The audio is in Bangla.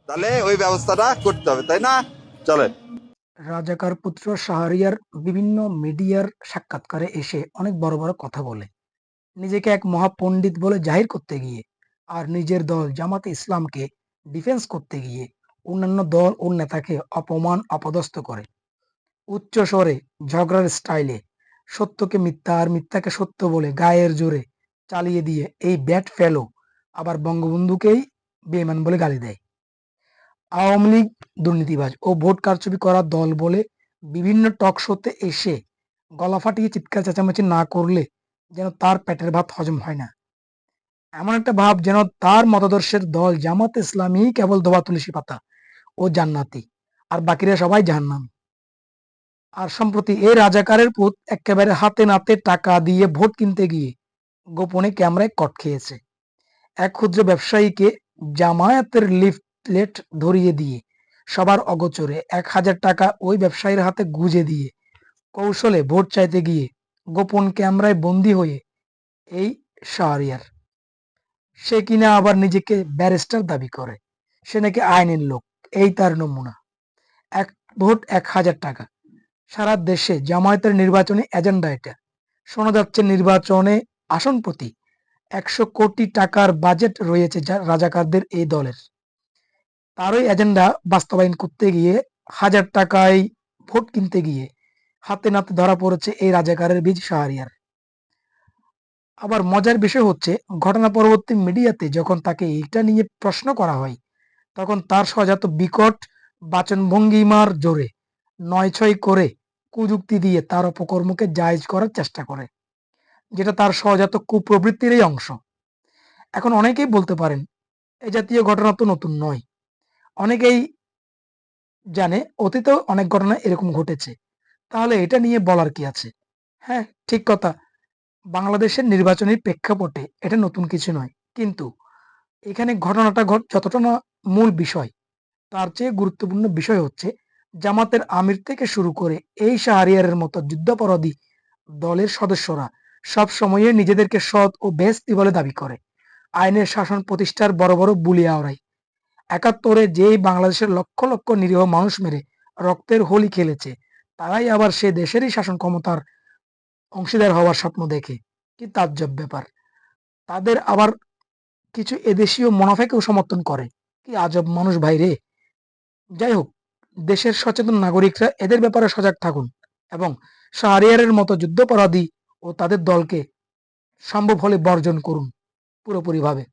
তাহলে ওই ব্যবস্থাটা করতে হবে, তাই না? চলেন। রাজাকার পুত্র শাহরিয়ার বিভিন্ন মিডিয়ার সাক্ষাৎকারে এসে অনেক বড় বড় কথা বলে, নিজেকে এক মহাপণ্ডিত বলে জাহির করতে গিয়ে আর নিজের দল জামাতে ইসলামকে ডিফেন্স করতে গিয়ে অন্যান্য দল ও নেতাকে অপমান অপদস্থ করে। উচ্চ স্বরে ঝগড়ার স্টাইলে সত্যকে মিথ্যা আর মিথ্যাকে সত্য বলে গায়ের জোরে চালিয়ে দিয়ে এই ব্যাট ফেলো আবার বঙ্গবন্ধুকেই বেঈমান বলে গালি দেয়। আওয়ামী লীগ দুর্নীতিবাজ ও ভোট কারচুপি করার দল বলে বিভিন্ন টক শোতে এসে গলা ফাটিয়ে চিৎকার চেঁচামেচি না করলে যেন তার পেটের ভাত হজম হয় না। এমন একটা ভাব যেন তার মতাদর্শের দল জামাত ইসলামী কেবল ধোয়া তুলসী পাতা ও জান্নাতি, আর বাকিরা সবাই জাহান্নাম। আর সম্প্রতি এই রাজাকারের পুত একেবারে হাতে নাতে টাকা দিয়ে ভোট কিনতে গিয়ে গোপনে ক্যামেরায় কট খেয়েছে। এক ক্ষুদ্র ব্যবসায়ীকে জামায়াতের লিফলেট ধরিয়ে দিয়ে সবার অগোচরে ১,০০০ টাকা ওই ব্যবসায়ীর হাতে গুঁজে দিয়ে কৌশলে ভোট চাইতে গিয়ে গোপন ক্যামেরায় বন্দী হয়ে এই শাহরিয়ার। সে কিনা আবার নিজেকে ব্যারিস্টার দাবি করে, সে নাকি আইনের লোক। এই তার নমুনা। এক ভোট ১,০০০ টাকা। সারা দেশে জামায়াতের নির্বাচনী এজেন্ডা এটা। শোনা যাচ্ছে নির্বাচনে আসন প্রতি ১০০ কোটি টাকার বাজেট রয়েছে রাজাকারদের এই দলের। তারই এজেন্ডা বাস্তবায়ন করতে গিয়ে হাজার টাকায় ভোট কিনতে গিয়ে হাতে নাতে ধরা পড়েছে এই রাজাকারের বীজ শাহরিয়ার। আবার মজার বিষয় হচ্ছে, ঘটনা পরবর্তী মিডিয়াতে যখন তাকে এইটা নিয়ে প্রশ্ন করা হয়, তখন তার সহজাত বিকট বাচনভঙ্গিমার জোরে নয়-ছয় করে কুযুক্তি দিয়ে তার অপকর্মকে জায়েজ করার চেষ্টা করে, যেটা তার সহজাত কুপ্রবৃত্তিরই অংশ। এখন অনেকেই বলতে পারেন, এ জাতীয় ঘটনা তো নতুন নয়। অনেকেই জানে অতীতেও অনেক ঘটনা এরকম ঘটেছে। তাহলে এটা নিয়ে বলার কি আছে? হ্যাঁ, ঠিক কথা। বাংলাদেশের নির্বাচনী প্রেক্ষাপটে এটা নতুন কিছু নয়। কিন্তু এখানে ঘটনাটা যতটা না মূল বিষয়, তার চেয়ে গুরুত্বপূর্ণ বিষয় হচ্ছে জামাতের আমির থেকে শুরু করে এই শাহরিয়ারের মতো যুদ্ধাপরাধী দলের সদস্যরা সব সময়ে নিজেদেরকে সৎ ও বেহেশতি বলে দাবি করে। আইনের শাসন প্রতিষ্ঠার বড় বড় বুলি আওড়ায়। ৭১-এ যেই বাংলাদেশের লক্ষ লক্ষ নিরীহ মানুষ মেরে রক্তের হোলি খেলেছে, তারাই আবার সে দেশেরই শাসন ক্ষমতার অংশীদার হওয়ার স্বপ্ন দেখে। কি তাজ্জব ব্যাপার! তাদের আবার কিছু এদেশীয় মুনাফেকেও সমর্থন করে। কি আজব মানুষ ভাই রে! যাই হোক, দেশের সচেতন নাগরিকরা এদের ব্যাপারে সজাগ থাকুন এবং শাহরিয়ারের মতো যুদ্ধাপরাধী ও তাদের দলকে সম্ভব হলে বর্জন করুন পুরোপুরিভাবে।